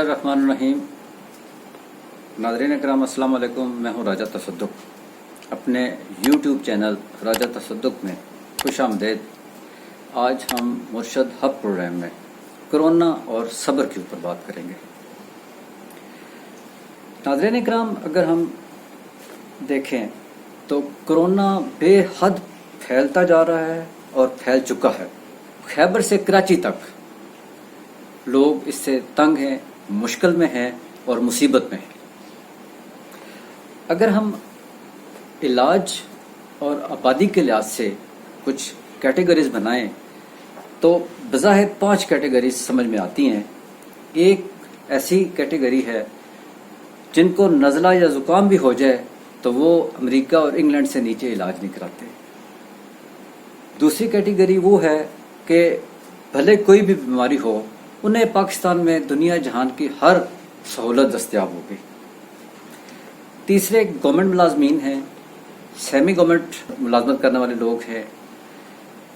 बिस्मिल्लाहिर्रहमानिर्रहीम। नाज़रीन इकराम अस्सलाम वालेकुम। मैं हूँ राजा तसद्दुक़। अपने YouTube चैनल राजा तसद्दुक़ में खुश आमदेद। आज हम मुर्शद हब प्रोग्राम में कोरोना और सब्र के ऊपर बात करेंगे। नाज़रीन इकराम, अगर हम देखें तो कोरोना बेहद फैलता जा रहा है और फैल चुका है। खैबर से कराची तक लोग इससे तंग हैं, मुश्किल में हैं और मुसीबत में हैं। अगर हम इलाज और आबादी के लिहाज से कुछ कैटेगरीज बनाएं तो बज़ाहिर 5 कैटेगरीज समझ में आती हैं। एक ऐसी कैटेगरी है जिनको नज़ला या ज़ुकाम भी हो जाए तो वो अमेरिका और इंग्लैंड से नीचे इलाज नहीं कराते। दूसरी कैटेगरी वो है कि भले कोई भी बीमारी हो, उन्हें पाकिस्तान में दुनिया जहान की हर सहूलत दस्तयाब होगी। तीसरे गवर्नमेंट मुलाजमीन हैं, सेमी गवर्नमेंट मुलाजमत करने वाले लोग हैं,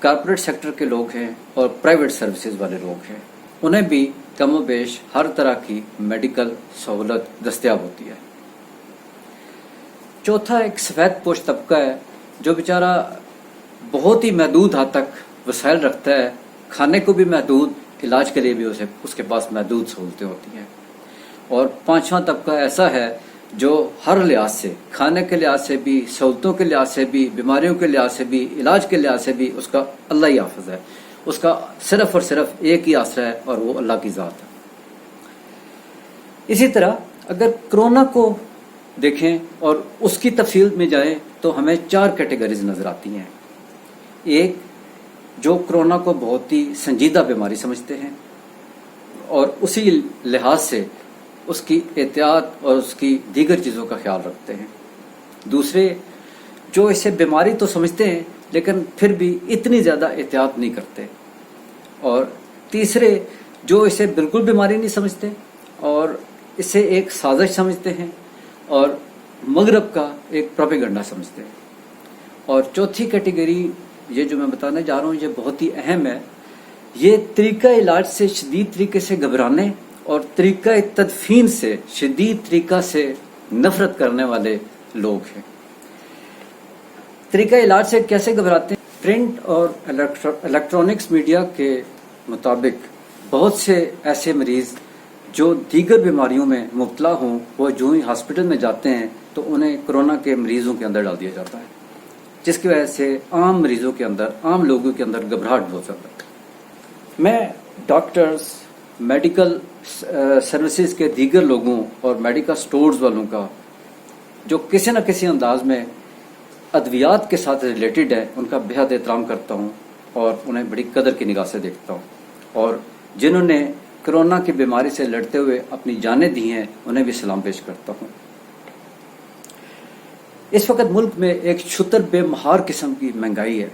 कॉर्पोरेट सेक्टर के लोग हैं और प्राइवेट सर्विसेज वाले लोग हैं। उन्हें भी कम व बेश हर तरह की मेडिकल सहूलत दस्तयाब होती है। चौथा एक सफ़ेद पोश तबका है जो बेचारा बहुत ही महदूद हद तक वसाइल रखता है, खाने को भी महदूद, इलाज के लिए भी उसके पास महदूद सहूलतें होती हैं। और पांचवा तबका ऐसा है जो हर लिहाज से, खाने के लिहाज से भी, सहूलतों के लिहाज से भी, बीमारियों के लिहाज से भी, इलाज के लिहाज से भी उसका अल्लाह ही हाफ़िज़ है। उसका सिर्फ और सिर्फ एक ही आसरा है और वो अल्लाह की ज़ात है। इसी तरह अगर कोरोना को देखें और उसकी तफसील में जाएं तो हमें 4 कैटेगरीज नज़र आती हैं। एक जो कोरोना को बहुत ही संजीदा बीमारी समझते हैं और उसी लिहाज से उसकी एहतियात और उसकी दीगर चीज़ों का ख्याल रखते हैं। दूसरे जो इसे बीमारी तो समझते हैं लेकिन फिर भी इतनी ज़्यादा एहतियात नहीं करते। और तीसरे जो इसे बिल्कुल बीमारी नहीं समझते और इसे एक साजिश समझते हैं और मगरब का एक प्रोपेगेंडा समझते हैं। और चौथी कैटेगरी ये जो मैं बताने जा रहा हूँ ये बहुत ही अहम है। ये तरीका इलाज से शदीद तरीके से घबराने और तरीका तदफीन से शदीद तरीका से नफरत करने वाले लोग हैं। तरीका इलाज से कैसे घबराते हैं? प्रिंट और इलेक्ट्रॉनिक्स मीडिया के मुताबिक बहुत से ऐसे मरीज जो दीगर बीमारियों में मुब्तला हों, वो जो ही हॉस्पिटल में जाते हैं तो उन्हें कोरोना के मरीजों के अंदर डाल दिया जाता है, जिसकी वजह से आम मरीजों के अंदर, आम लोगों के अंदर घबराहट बहुत ज़्यादा है। मैं डॉक्टर्स, मेडिकल सर्विसेज के दीगर लोगों और मेडिकल स्टोर्स वालों का जो किसी न किसी अंदाज में अद्वियात के साथ रिलेटेड है, उनका बेहद एहतराम करता हूँ और उन्हें बड़ी कदर की निगाह से देखता हूँ। और जिन्होंने कोरोना की बीमारी से लड़ते हुए अपनी जानें दी हैं, उन्हें भी सलाम पेश करता हूँ। इस वक्त मुल्क में एक छुतर बेमहार किस्म की महंगाई है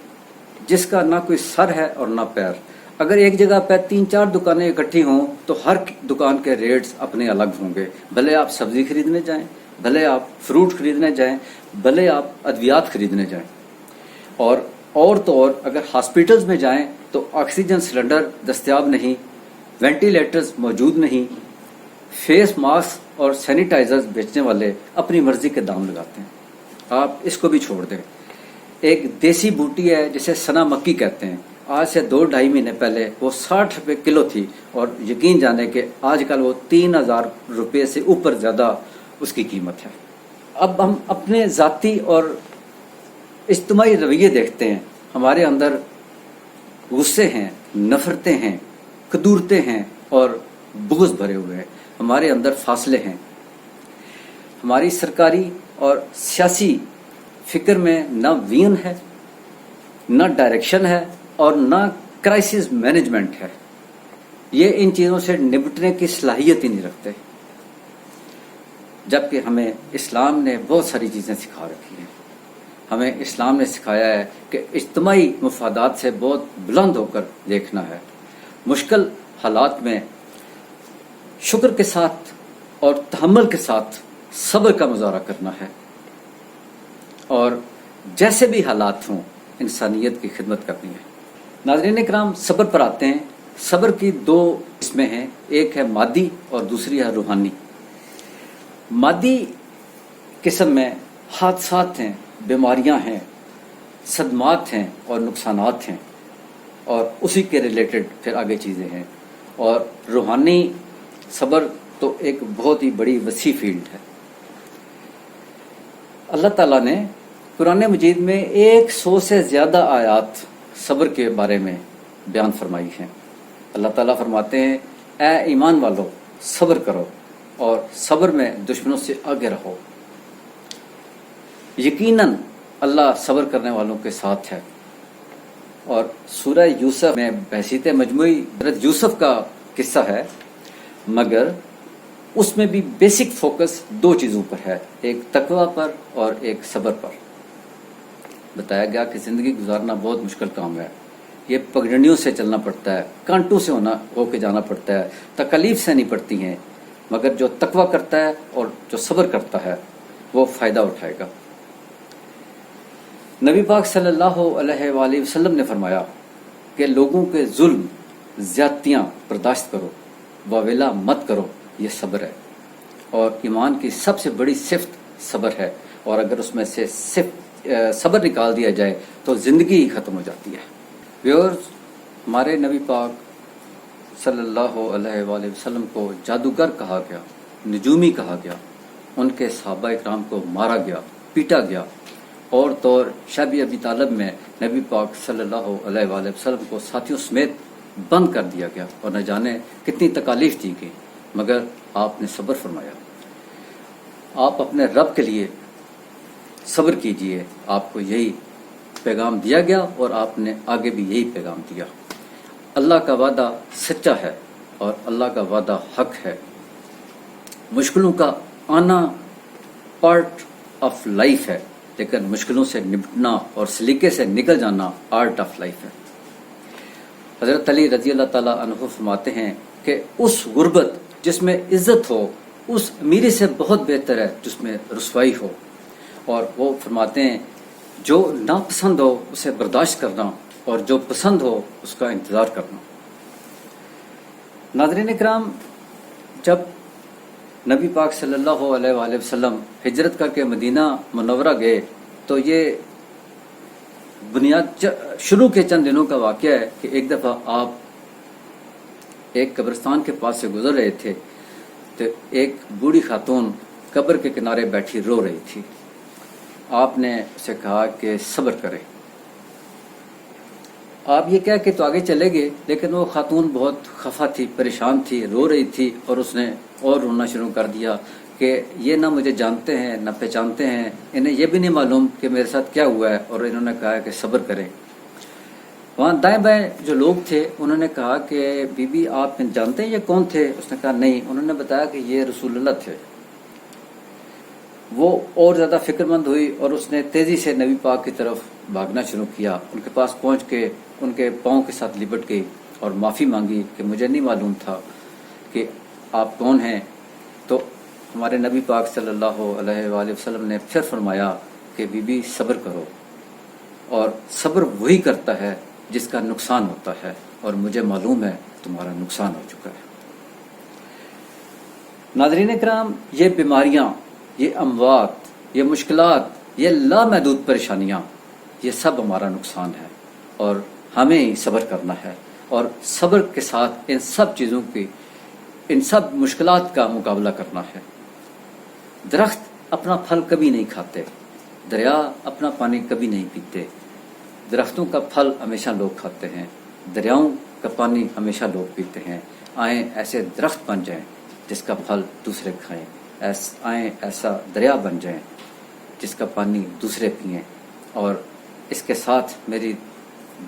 जिसका ना कोई सर है और ना पैर। अगर एक जगह पर 3-4 दुकानें इकट्ठी हों तो हर दुकान के रेट्स अपने अलग होंगे। भले आप सब्जी खरीदने जाएं, भले आप फ्रूट खरीदने जाएं, भले आप अद्वियात खरीदने जाएं। और तो और अगर हॉस्पिटल्स में जाएं तो ऑक्सीजन सिलेंडर दस्तयाब नहीं, वेंटिलेटर्स मौजूद नहीं, फेस मास्क और सैनिटाइजर्स बेचने वाले अपनी मर्जी के दाम लगाते हैं। आप इसको भी छोड़ दें। एक देसी बूटी है जिसे सना मक्की कहते हैं, आज से 2-2.5 महीने पहले वो 60 रुपये किलो थी और यकीन जाने के आजकल वो 3000 रुपये से ऊपर ज़्यादा उसकी कीमत है। अब हम अपने ज़ाती और इज्तिमाई रवैये देखते हैं। हमारे अंदर गुस्से हैं, नफरतें हैं, कदूरतें हैं और बुग़्ज़ भरे हुए हैं। हमारे अंदर फासले हैं। हमारी सरकारी और सियासी फिक्र में ना विजन है, ना डायरेक्शन है और ना क्राइसिस मैनेजमेंट है। ये इन चीज़ों से निपटने की सलाहियत ही नहीं रखते, जबकि हमें इस्लाम ने बहुत सारी चीज़ें सिखा रखी हैं। हमें इस्लाम ने सिखाया है कि इज्तिमाई मफादात से बहुत बुलंद होकर देखना है। मुश्किल हालात में शुक्र के साथ और तहम्मुल के साथ सब्र का मुजाहरा करना है और जैसे भी हालात हों इंसानियत की खिदमत करनी है। नाज़रीन इकराम, सब्र पर आते हैं صبر کی دو قسمیں ہیں، ایک ہے مادی اور دوسری ہے روحانی۔ مادی قسم میں حادثات ہیں، بیماریاں ہیں، صدمات ہیں اور نقصانات ہیں، اور اسی کے ریلیٹڈ پھر آگے چیزیں ہیں۔ اور روحانی صبر تو ایک بہت ہی بڑی وسیع فیلڈ ہے۔ اللہ تعالیٰ نے قرآن مجید میں 100 سے زیادہ آیات صبر کے بارے میں بیان فرمائی ہیں۔ اللہ تعالیٰ فرماتے ہیں، اے ایمان والو صبر کرو اور صبر میں دشمنوں سے آگے رہو، یقیناً اللہ صبر کرنے والوں کے ساتھ ہے۔ اور سورہ یوسف میں بحثیت مجموعی حضرت یوسف کا قصہ ہے، مگر اس میں بھی بیسک فوکس دو چیزوں پر ہے، ایک تقوی پر اور ایک صبر پر۔ بتایا گیا کہ زندگی گزارنا بہت مشکل کام ہے، یہ پگڈنڈیوں سے چلنا پڑتا ہے، کانٹوں سے ہو کے جانا پڑتا ہے، تکالیف سے نہیں پڑتی ہیں، مگر جو تقوی کرتا ہے اور جو صبر کرتا ہے وہ فائدہ اٹھائے گا۔ نبی پاک صلی اللہ علیہ وآلہ وسلم نے فرمایا کہ لوگوں کے ظلم، زیادتیاں برداشت کرو، واویلا مت کرو، یہ صبر ہے۔ اور ایمان کی سب سے بڑی صفت صبر ہے، اور اگر اس میں سے صبر نکال دیا جائے تو زندگی ہی ختم ہو جاتی ہے۔ ویورز، ہمارے نبی پاک صلی اللہ علیہ وآلہ وسلم کو جادوگر کہا گیا، نجومی کہا گیا، ان کے صحابہ اکرام کو مارا گیا، پیٹا گیا، اور طور شب ابی طالب میں نبی پاک صلی اللہ علیہ وآلہ وسلم کو ساتھیوں سمیت بند کر دیا گیا، اور نہ جانے کتنی تکالیف دی گئی، مگر آپ نے صبر فرمایا۔ آپ اپنے رب کے لیے صبر کیجئے، آپ کو یہی پیغام دیا گیا اور آپ نے آگے بھی یہی پیغام دیا۔ اللہ کا وعدہ سچا ہے اور اللہ کا وعدہ حق ہے۔ مشکلوں کا آنا پارٹ آف لائف ہے، لیکن مشکلوں سے نپٹنا اور سلیقے سے نکل جانا آرٹ آف لائف ہے۔ حضرت علی رضی اللہ تعالیٰ عنہ فرماتے ہیں کہ اس غربت جس میں عزت ہو اس امیری سے بہت بہتر ہے جس میں رسوائی ہو۔ اور وہ فرماتے ہیں، جو ناپسند ہو اسے برداشت کرنا اور جو پسند ہو اس کا انتظار کرنا۔ ناظرین اکرام، جب نبی پاک صلی اللہ علیہ وآلہ وسلم ہجرت کر کے مدینہ منورہ گئے تو یہ بنیاد شروع کے چند دنوں کا واقعہ ہے کہ ایک دفعہ آپ ایک قبرستان کے پاس سے گزر رہے تھے تو ایک بوڑھی خاتون قبر کے کنارے بیٹھی رو رہی تھی۔ آپ نے اسے کہا کہ صبر کرے۔ آپ یہ کہہ کے تو آگے چلے گئے، لیکن وہ خاتون بہت خفا تھی، پریشان تھی، رو رہی تھی، اور اس نے اور رونا شروع کر دیا کہ یہ نہ مجھے جانتے ہیں نہ پہچانتے ہیں، انہیں یہ بھی نہیں معلوم کہ میرے ساتھ کیا ہوا ہے، اور انہوں نے کہا کہ صبر کریں۔ وہاں دائیں بائیں جو لوگ تھے انہوں نے کہا کہ بی بی آپ جانتے ہیں یہ کون تھے؟ اس نے کہا نہیں۔ انہوں نے بتایا کہ یہ رسول اللہ تھے۔ وہ اور زیادہ فکر مند ہوئی اور اس نے تیزی سے نبی پاک کی طرف بھاگنا شروع کیا، ان کے پاس پہنچ کے ان کے پاؤں کے ساتھ لپٹ گئی اور معافی مانگی کہ مجھے نہیں معلوم تھا کہ آپ کون ہیں۔ تو ہمارے نبی پاک صلی اللہ علیہ وآلہ وسلم نے پھر فرمایا کہ بی بی صبر کرو، اور صبر وہی کرتا ہے جس کا نقصان ہوتا ہے، اور مجھے معلوم ہے تمہارا نقصان ہو چکا ہے۔ ناظرین اکرام، یہ بیماریاں، یہ اموات، یہ مشکلات، یہ لامحدود پریشانیاں، یہ سب ہمارا نقصان ہے، اور ہمیں ہی صبر کرنا ہے، اور صبر کے ساتھ ان سب چیزوں کی، ان سب مشکلات کا مقابلہ کرنا ہے۔ درخت اپنا پھل کبھی نہیں کھاتے، دریا اپنا پانی کبھی نہیں پیتے، درختوں کا پھل ہمیشہ لوگ کھاتے ہیں، دریاؤں کا پانی ہمیشہ لوگ پیتے ہیں۔ آئیں ایسے درخت بن جائیں جس کا پھل دوسرے کھائیں، آئیں ایسا دریا بن جائیں جس کا پانی دوسرے پئیں۔ اور اس کے ساتھ میری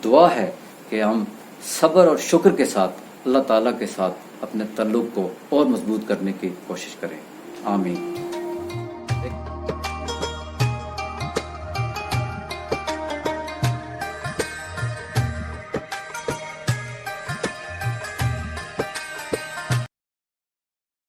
دعا ہے کہ ہم صبر اور شکر کے ساتھ اللہ تعالیٰ کے ساتھ اپنے تعلق کو اور مضبوط کرنے کی کوشش کریں۔ آمین۔